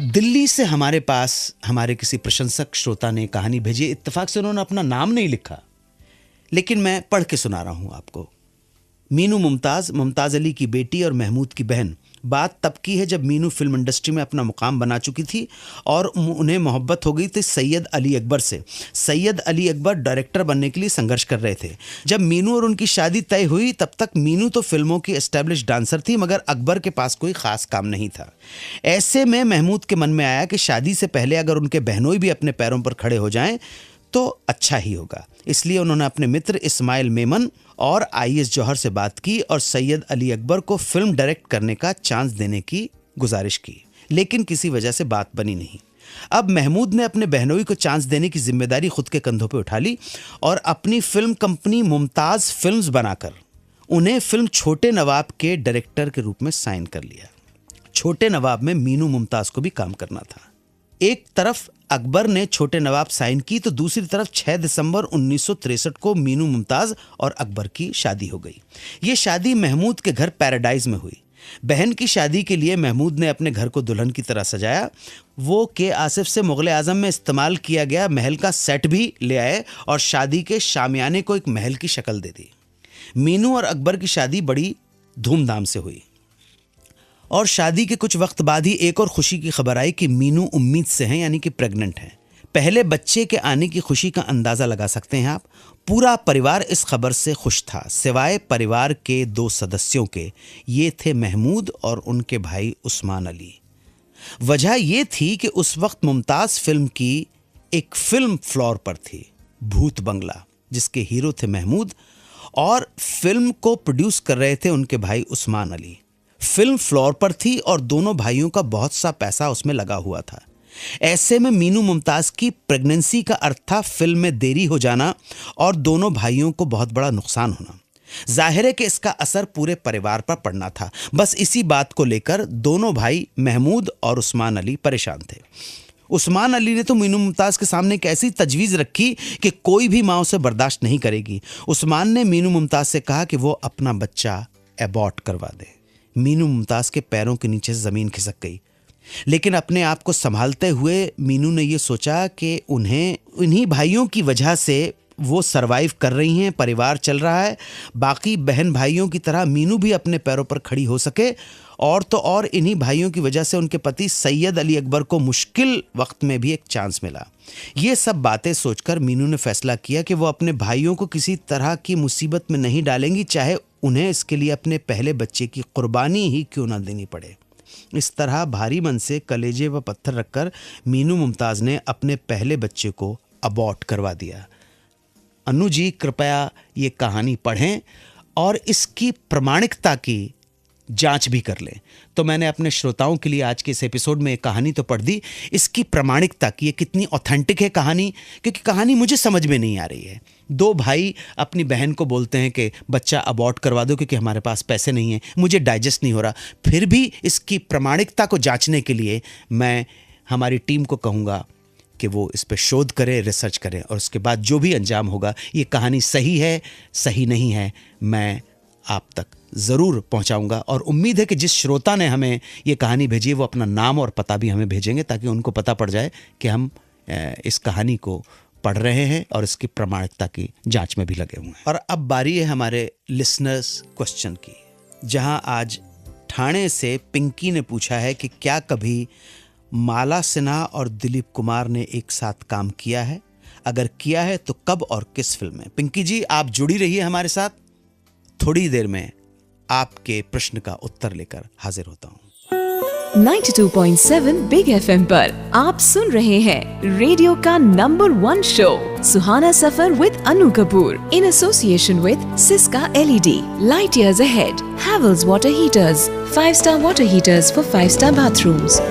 दिल्ली से हमारे पास हमारे किसी प्रशंसक श्रोता ने कहानी भेजी। इत्तेफाक से उन्होंने अपना नाम नहीं लिखा, लेकिन मैं पढ़ के सुना रहा हूं आपको। मीनू मुमताज़ अली की बेटी और महमूद की बहन। बात तब की है जब मीनू फिल्म इंडस्ट्री में अपना मुकाम बना चुकी थी और उन्हें मोहब्बत हो गई थी सैयद अली अकबर से। सैयद अली अकबर डायरेक्टर बनने के लिए संघर्ष कर रहे थे। जब मीनू और उनकी शादी तय हुई तब तक मीनू तो फिल्मों की एस्टैब्लिश डांसर थी, मगर अकबर के पास कोई ख़ास काम नहीं था। ऐसे में महमूद के मन में आया कि शादी से पहले अगर उनके बहनोई भी अपने पैरों पर खड़े हो जाएं तो अच्छा ही होगा। इसलिए उन्होंने अपने मित्र इस्माइल मेमन और आईएस जौहर से बात की और सैयद अली अकबर को फिल्म डायरेक्ट करने का चांस देने की गुजारिश की, लेकिन किसी वजह से बात बनी नहीं। अब महमूद ने अपने बहनोई को चांस देने की जिम्मेदारी खुद के कंधों पर उठा ली और अपनी फिल्म कंपनी मुमताज़ फिल्म्स बनाकर उन्हें फिल्म छोटे नवाब के डायरेक्टर के रूप में साइन कर लिया। छोटे नवाब में मीनू मुमताज़ को भी काम करना था। एक तरफ अकबर ने छोटे नवाब साइन की तो दूसरी तरफ 6 दिसंबर 1963 को मीनू मुमताज़ और अकबर की शादी हो गई। ये शादी महमूद के घर पैराडाइज में हुई। बहन की शादी के लिए महमूद ने अपने घर को दुल्हन की तरह सजाया। वो के आसिफ से मुग़ल आज़म में इस्तेमाल किया गया महल का सेट भी ले आए और शादी के शामियाने को एक महल की शक्ल दे दी। मीनू और अकबर की शादी बड़ी धूमधाम से हुई और शादी के कुछ वक्त बाद ही एक और खुशी की खबर आई कि मीनू उम्मीद से हैं, यानी कि प्रेग्नेंट हैं। पहले बच्चे के आने की खुशी का अंदाज़ा लगा सकते हैं आप। पूरा परिवार इस खबर से खुश था, सिवाय परिवार के 2 सदस्यों के। ये थे महमूद और उनके भाई उस्मान अली। वजह ये थी कि उस वक्त मुमताज़ फिल्म की एक फिल्म फ्लोर पर थी, भूत बंगला, जिसके हीरो थे महमूद और फिल्म को प्रोड्यूस कर रहे थे उनके भाई उस्मान अली। फिल्म फ्लोर पर थी और दोनों भाइयों का बहुत सा पैसा उसमें लगा हुआ था। ऐसे में मीनू मुमताज़ की प्रेगनेंसी का अर्थ था फिल्म में देरी हो जाना और दोनों भाइयों को बहुत बड़ा नुकसान होना। जाहिर है कि इसका असर पूरे परिवार पर पड़ना था। बस इसी बात को लेकर दोनों भाई महमूद और उस्मान अली परेशान थे। उस्मान अली ने तो मीनू मुमताज़ के सामने एक ऐसी तजवीज़ रखी कि कोई भी माँ उसे बर्दाश्त नहीं करेगी। उस्मान ने मीनू मुमताज़ से कहा कि वो अपना बच्चा एबॉर्ट करवा दे। मीनू मुमताज़ के पैरों के नीचे से ज़मीन खिसक गई, लेकिन अपने आप को संभालते हुए मीनू ने ये सोचा कि उन्हीं भाइयों की वजह से वो सरवाइव कर रही हैं, परिवार चल रहा है। बाकी बहन भाइयों की तरह मीनू भी अपने पैरों पर खड़ी हो सके और तो और इन्हीं भाइयों की वजह से उनके पति सैयद अली अकबर को मुश्किल वक्त में भी एक चांस मिला। ये सब बातें सोचकर मीनू ने फैसला किया कि वो अपने भाइयों को किसी तरह की मुसीबत में नहीं डालेंगी, चाहे उन्हें इसके लिए अपने पहले बच्चे की कुर्बानी ही क्यों ना देनी पड़े। इस तरह भारी मन से कलेजे व पत्थर रखकर मीनू मुमताज़ ने अपने पहले बच्चे को अबॉर्ट करवा दिया। अनु जी कृपया ये कहानी पढ़ें और इसकी प्रामाणिकता की जांच भी कर लें। तो मैंने अपने श्रोताओं के लिए आज के इस एपिसोड में एक कहानी तो पढ़ दी, इसकी प्रामाणिकता की, ये कितनी ऑथेंटिक है कहानी, क्योंकि कहानी मुझे समझ में नहीं आ रही है। 2 भाई अपनी बहन को बोलते हैं कि बच्चा अबॉर्ट करवा दो क्योंकि हमारे पास पैसे नहीं हैं, मुझे डाइजेस्ट नहीं हो रहा। फिर भी इसकी प्रामाणिकता को जांचने के लिए मैं हमारी टीम को कहूँगा कि वो इस पर शोध करें, रिसर्च करें और उसके बाद जो भी अंजाम होगा, ये कहानी सही है सही नहीं है, मैं आप तक ज़रूर पहुंचाऊंगा। और उम्मीद है कि जिस श्रोता ने हमें ये कहानी भेजी है वो अपना नाम और पता भी हमें भेजेंगे, ताकि उनको पता पड़ जाए कि हम इस कहानी को पढ़ रहे हैं और इसकी प्रामाणिकता की जांच में भी लगे हुए हैं। और अब बारी है हमारे लिसनर्स क्वेश्चन की, जहां आज ठाणे से पिंकी ने पूछा है कि क्या कभी माला सिन्हा और दिलीप कुमार ने एक साथ काम किया है? अगर किया है तो कब और किस फिल्म में? पिंकी जी, आप जुड़ी रहिए हमारे साथ। थोड़ी देर में आपके प्रश्न का उत्तर लेकर हाजिर होता हूं। 92.7 बिग FM पर आप सुन रहे हैं रेडियो का number 1 show Suhana suffer with Anu Kapoor in association with Syska LED, Light Years Ahead, Havells Water Heaters, 5-star water heaters for 5-star bathrooms.